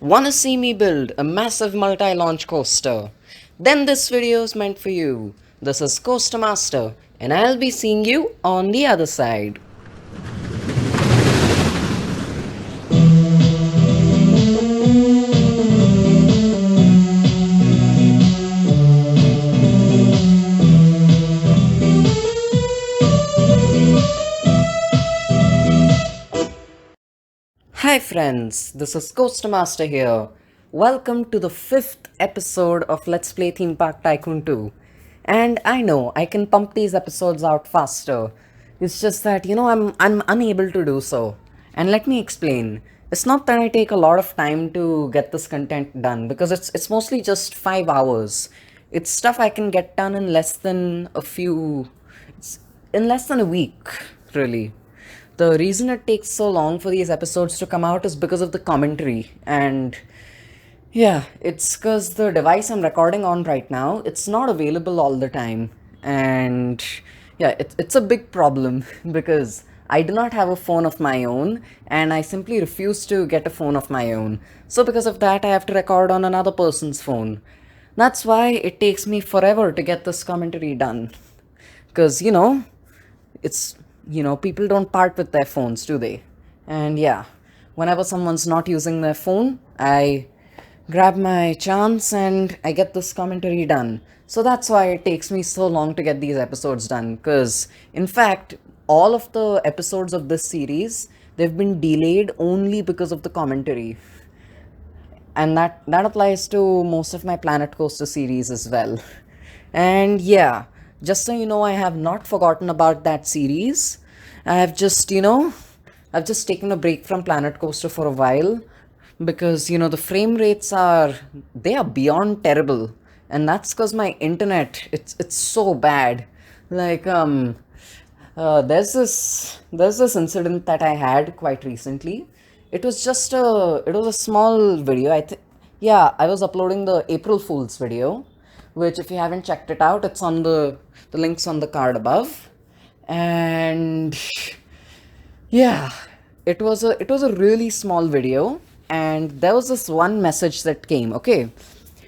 Wanna see me build a massive multi-launch coaster? Then this video is meant for you. This is Coaster Master, and I'll be seeing you on the other side. Hi friends, this is Coaster Master here. Welcome to the 5th episode of Let's Play Theme Park Tycoon 2. And I know I can pump these episodes out faster. It's just that, I'm unable to do so. And let me explain. It's not that I take a lot of time to get this content done because it's mostly just 5 hours. It's stuff I can get done in less than in less than a week, really. The reason it takes so long for these episodes to come out is because of the commentary. And yeah, it's because the device I'm recording on right now, it's not available all the time. And yeah, it's a big problem because I do not have a phone of my own and I simply refuse to get a phone of my own. So because of that, I have to record on another person's phone. That's why it takes me forever to get this commentary done. Because, it's people don't part with their phones, do they? And yeah, whenever someone's not using their phone, I grab my chance and I get this commentary done. So that's why it takes me so long to get these episodes done, because in fact all of the episodes of this series, they've been delayed only because of the commentary. And that applies to most of my Planet Coaster series as well. And yeah, just so you know, I have not forgotten about that series. I have just, I've just taken a break from Planet Coaster for a while because, the frame rates they are beyond terrible. And that's because my internet, it's so bad. Like, there's this incident that I had quite recently. It was a small video. Yeah, I was uploading the April Fool's video, which if you haven't checked it out, it's on the links on the card above. And yeah, it was a really small video, and there was this one message that came. Okay,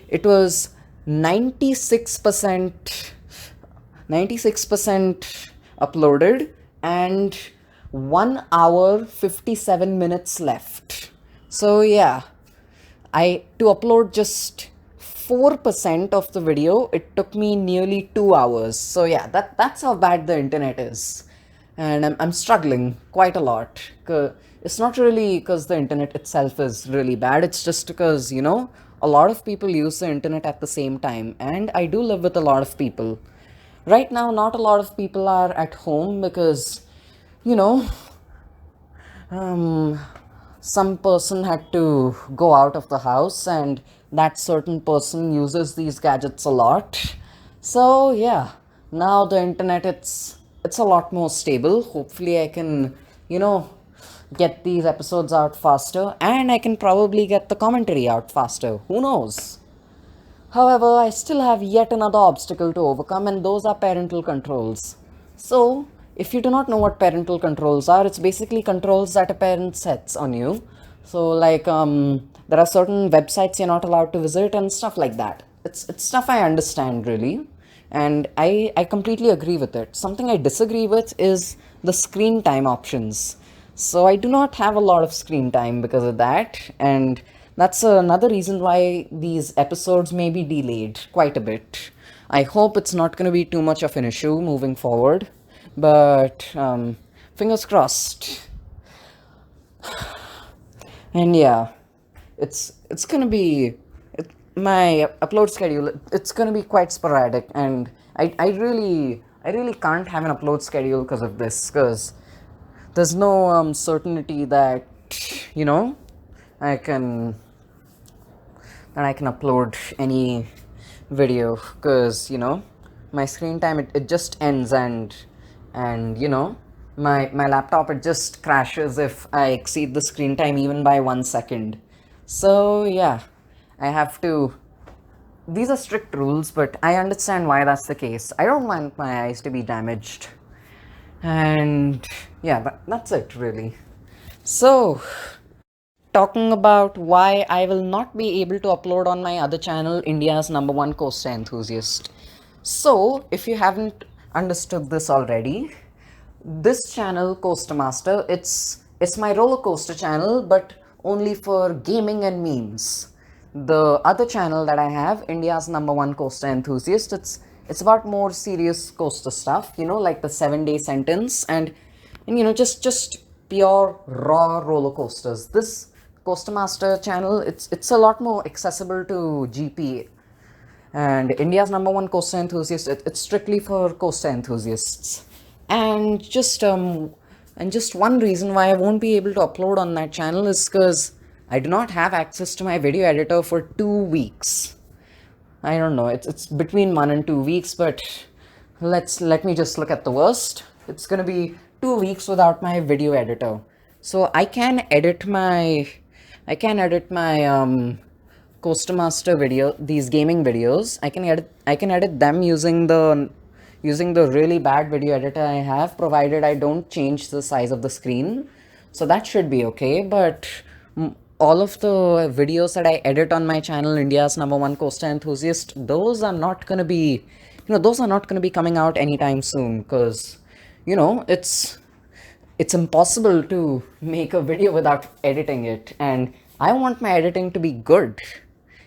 it was 96% 96% uploaded and 1 hour 57 minutes left. So yeah, I to upload just 4% of the video, it took me nearly 2 hours. So yeah, that's how bad the internet is. And I'm struggling quite a lot. It's not really because the internet itself is really bad. It's just because, a lot of people use the internet at the same time. And I do live with a lot of people. Right now, not a lot of people are at home because, you know, um, some person had to go out of the house and that certain person uses these gadgets a lot. So yeah, now the internet, it's a lot more stable. Hopefully I can, you know, get these episodes out faster, and I can probably get the commentary out faster. Who knows? However, I still have yet another obstacle to overcome, and those are parental controls. So, if you do not know what parental controls are, it's basically controls that a parent sets on you. So, like, there are certain websites you're not allowed to visit and stuff like that. It's stuff I understand, really, and I completely agree with it. Something I disagree with is the screen time options. So I do not have a lot of screen time because of that, and that's another reason why these episodes may be delayed quite a bit. I hope it's not going to be too much of an issue moving forward, but fingers crossed. And yeah, it's gonna be my upload schedule. It's gonna be quite sporadic, and I really can't have an upload schedule because of this. Because there's no certainty that you know I can I can upload any video, because my screen time, it just ends, and my laptop, it just crashes if I exceed the screen time even by 1 second. So yeah, I have to these are strict rules, but I understand why that's the case. I don't want my eyes to be damaged. And yeah, that's it really. So talking about why I will not be able to upload on my other channel, India's number one coaster enthusiast. So, if you haven't understood this already, this channel, Coaster Master, it's my roller coaster channel, but only for gaming and memes. The other channel that I have, India's number one coaster enthusiast, it's about more serious coaster stuff, like the 7 day sentence and just pure raw roller coasters. This Coaster Master channel, it's a lot more accessible to GP, and India's number one coaster enthusiast. It's strictly for coaster enthusiasts, and just one reason why I won't be able to upload on that channel is because I do not have access to my video editor for 2 weeks. I don't know. It's between 1 and 2 weeks, but let me just look at the worst. It's gonna be 2 weeks without my video editor. So I can edit my Coaster Master video, these gaming videos. I can edit them using the really bad video editor I have, provided I don't change the size of the screen. So that should be okay. But all of the videos that I edit on my channel, India's number one coaster enthusiast, those are not gonna be coming out anytime soon, because it's impossible to make a video without editing it, and I want my editing to be good,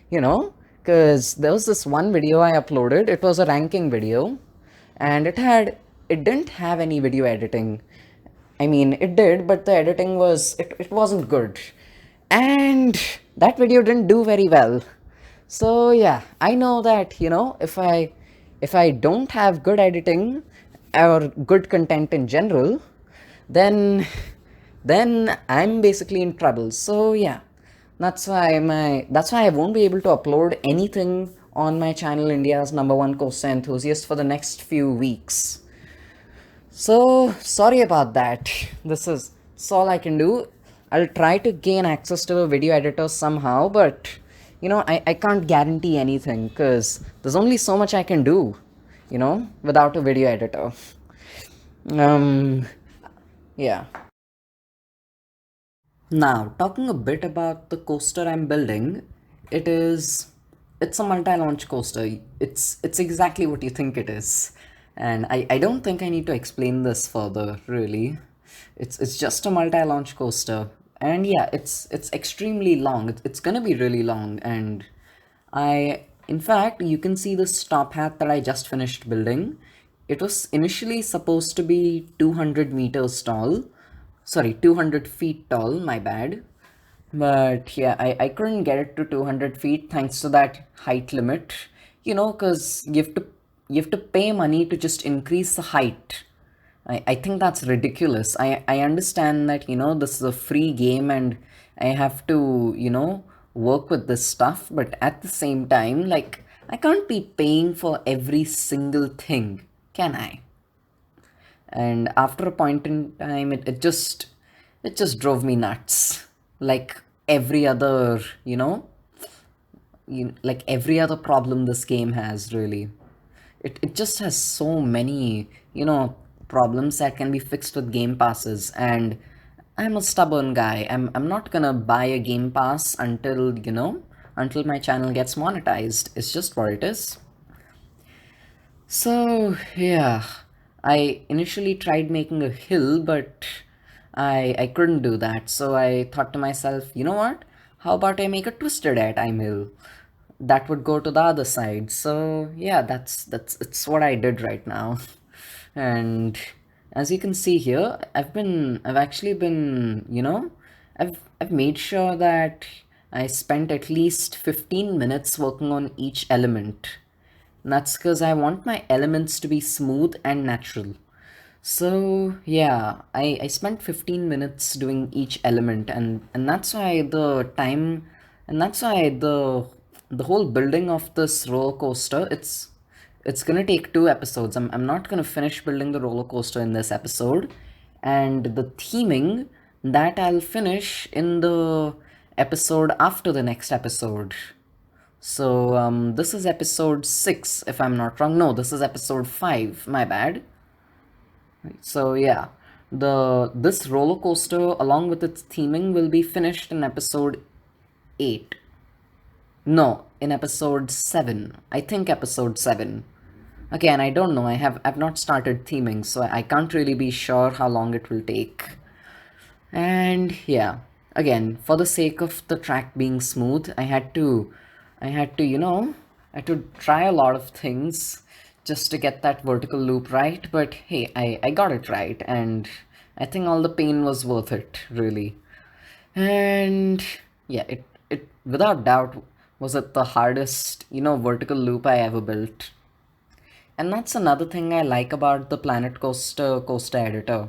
because there was this one video I uploaded. It was a ranking video, and it didn't have any video editing. I mean, it did, but the editing it wasn't good, and that video didn't do very well. So yeah, I know that if I don't have good editing or good content in general, then I'm basically in trouble. So yeah, that's why I won't be able to upload anything on my channel, India's number one coaster enthusiast, for the next few weeks. So sorry about that. This is all I can do. I'll try to gain access to a video editor somehow, but I can't guarantee anything, because there's only so much I can do, without a video editor. Um, yeah. Now, talking a bit about the coaster I'm building, it is it's a multi-launch coaster. It's exactly what you think it is. And I don't think I need to explain this further, really. It's just a multi-launch coaster. And yeah, it's extremely long. It's gonna be really long, and in fact, you can see this top hat that I just finished building. It was initially supposed to be 200 meters tall. Sorry, 200 feet tall, my bad. But yeah, I couldn't get it to 200 feet thanks to that height limit. Because you have to pay money to just increase the height. I think that's ridiculous. I understand that, this is a free game and I have to, work with this stuff, but at the same time, like, I can't be paying for every single thing, can I? And after a point in time, it just drove me nuts. Like every other, like every other problem this game has, really. It just has so many problems that can be fixed with game passes, and I'm a stubborn guy. I'm not gonna buy a game pass until my channel gets monetized. It's just what it is. So yeah, I initially tried making a hill, but I couldn't do that. So I thought to myself, you know what, how about I make a twisted airtime hill that would go to the other side. So yeah, that's it's what I did right now. And as you can see here, I've actually been, I've made sure that I spent at least 15 minutes working on each element. And that's because I want my elements to be smooth and natural. So yeah, I spent 15 minutes doing each element, and that's why the whole building of this roller coaster, it's gonna take 2 episodes. I'm not gonna finish building the roller coaster in this episode, and the theming, that I'll finish in the episode after the next episode. So this is episode 6, if I'm not wrong. No, this is episode 5, my bad. So yeah, This roller coaster, along with its theming, will be finished in episode 8. No, in episode 7. I think episode 7. Again, I don't know. I've not started theming, so I can't really be sure how long it will take. And yeah, again, for the sake of the track being smooth, I had to, I had to try a lot of things just to get that vertical loop right. But hey, I got it right, and I think all the pain was worth it, really. And yeah, it without doubt was it the hardest, vertical loop I ever built. And that's another thing I like about the Planet Coaster editor,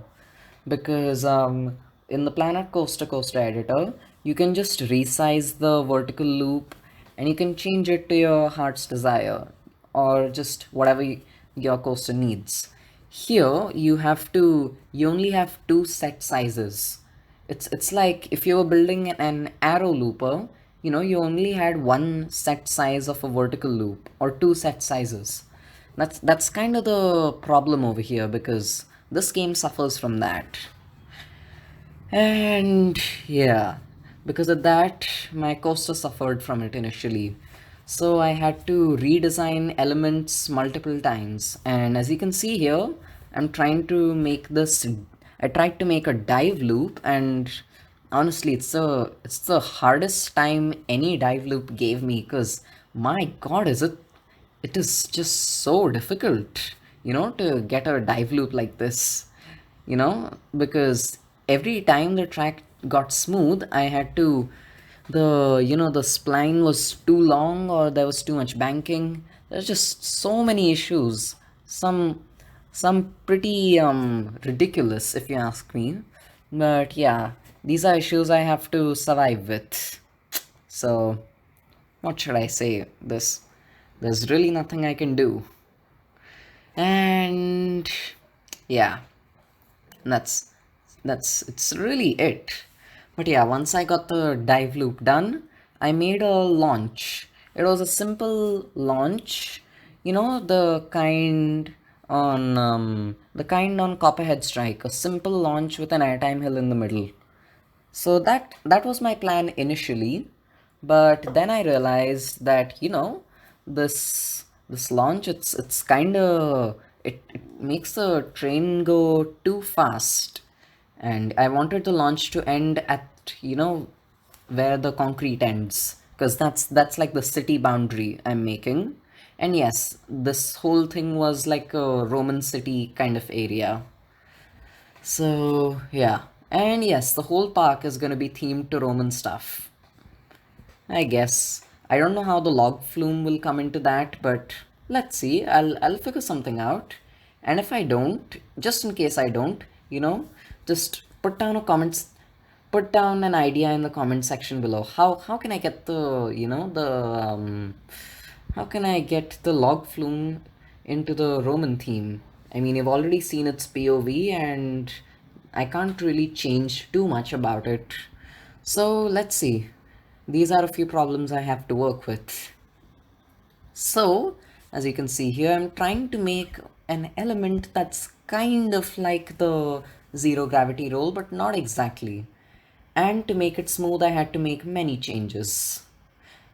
because in the Planet Coaster editor, you can just resize the vertical loop and you can change it to your heart's desire, or just whatever your coaster needs. Here you only have two set sizes. It's like if you were building an arrow looper, you only had one set size of a vertical loop or two set sizes. That's kind of the problem over here, because this game suffers from that. And yeah, because of that, my coaster suffered from it initially. So I had to redesign elements multiple times. And as you can see here, I'm trying to make this. I tried to make a dive loop, and honestly, it's the hardest time any dive loop gave me, because my God, it is just so difficult, to get a dive loop like this, because every time the track got smooth, I had to, the spline was too long, or there was too much banking. There's just so many issues. Some, some pretty ridiculous, if you ask me. But yeah, these are issues I have to survive with. So, what should I say? There's really nothing I can do. And yeah, that's it's really it. But yeah, once I got the dive loop done, I made a launch. It was a simple launch, the kind on Copperhead Strike, a simple launch with an airtime hill in the middle. So that was my plan initially, but then I realized that, this launch, it's kind of, it makes the train go too fast, and I wanted the launch to end at, where the concrete ends, because that's like the city boundary I'm making. And yes, this whole thing was like a Roman city kind of area. So, yeah. And yes, the whole park is going to be themed to Roman stuff, I guess. I don't know how the log flume will come into that, but let's see. I'll figure something out. And if I don't, just in case I don't, just put down an idea in the comment section below. How can I get how can I get the log flume into the Roman theme? I mean, you've already seen its POV, and I can't really change too much about it. So let's see. These are a few problems I have to work with. So, as you can see here, I'm trying to make an element that's kind of like the zero gravity roll, but not exactly. And to make it smooth, I had to make many changes.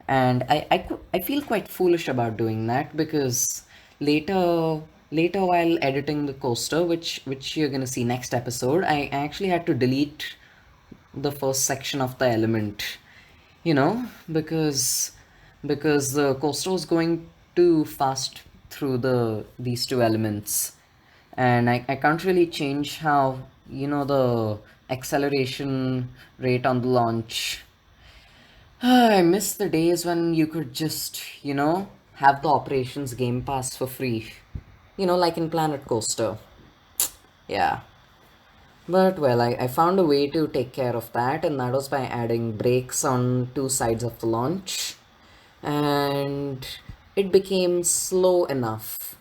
And I feel quite foolish about doing that, because later while editing the coaster, which you're gonna see next episode, I actually had to delete the first section of the element, because the coaster was going too fast through these two elements, and I can't really change how, the acceleration rate on the launch. I miss the days when you could just, have the Operations Game Pass for free. Like in Planet Coaster. Yeah. But well, I found a way to take care of that, and that was by adding brakes on two sides of the launch. And it became slow enough.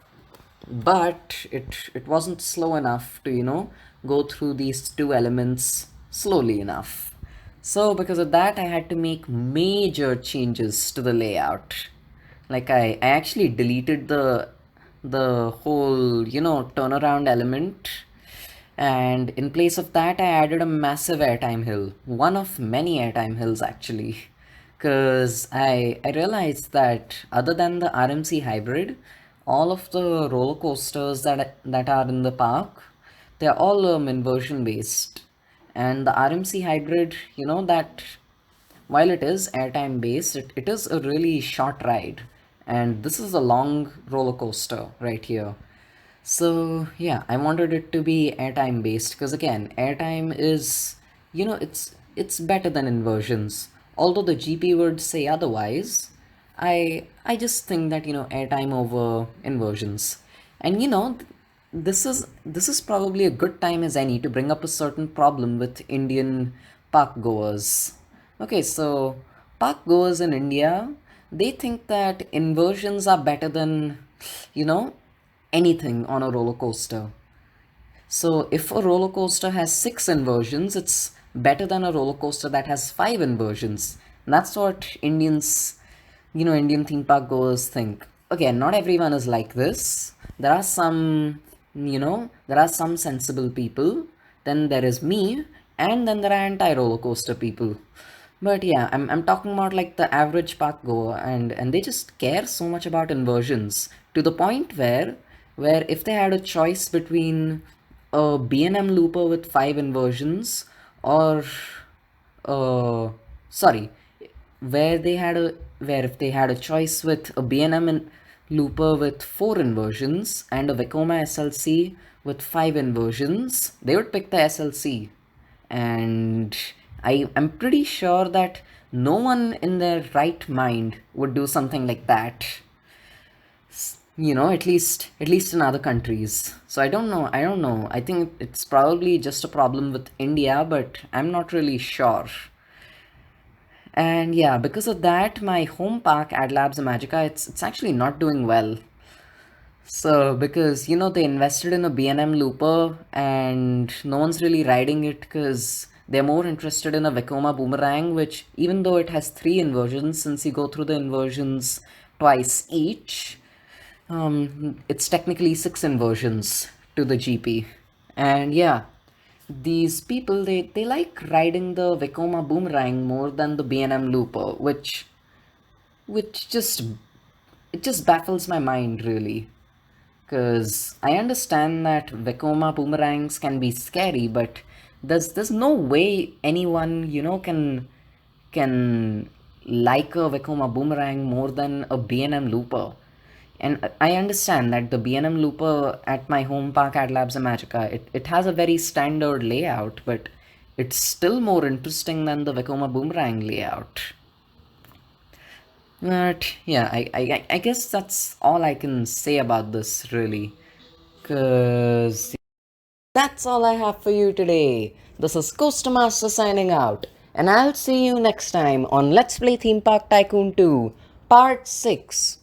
But it wasn't slow enough to, go through these two elements slowly enough. So because of that, I had to make major changes to the layout. Like I actually deleted the whole, turnaround element, And in place of that, I added a massive airtime hill, one of many airtime hills actually. Because I realized that other than the RMC Hybrid, all of the roller coasters that are in the park, they're all inversion based. And the RMC Hybrid, that while it is airtime based, it is a really short ride. And this is a long roller coaster right here. So yeah, I wanted it to be airtime based because again, airtime is, it's better than inversions. Although the GP would say otherwise, I just think that airtime over inversions. And this is probably a good time as any to bring up a certain problem with Indian park goers. Okay, so park goers in India, they think that inversions are better than, you know, anything on a roller coaster. So if a roller coaster has six inversions, it's better than a roller coaster that has five inversions. And that's what Indian theme park goers think. Again, not everyone is like this. There are some sensible people. Then there is me, and then there are anti-roller coaster people. But yeah, I'm talking about like the average park goer, and they just care so much about inversions to the point where if they had a choice between a B&M looper with five inversions or sorry, where if they had a choice with a B&M looper with four inversions and a Vekoma SLC with five inversions, they would pick the SLC. And I'm pretty sure that no one in their right mind would do something like that. At least in other countries. So I don't know. I think it's probably just a problem with India, but I'm not really sure. And yeah, because of that, my home park, Ad Labs Magica, it's actually not doing well. So because they invested in a B&M looper and no one's really riding it because they're more interested in a Vekoma boomerang, which even though it has three inversions, since you go through the inversions twice each, it's technically six inversions to the GP. And yeah, these people they like riding the Vekoma boomerang more than the B&M looper, which just baffles my mind really. Because I understand that Vekoma boomerangs can be scary, but there's no way anyone can like a Vekoma boomerang more than a B&M looper. And I understand that the B&M looper at my home park at Labs Magica, it has a very standard layout, but it's still more interesting than the Vekoma boomerang layout. But yeah, I guess that's all I can say about this really. Cause that's all I have for you today. This is Coaster Master signing out, and I'll see you next time on Let's Play Theme Park Tycoon 2, Part 6.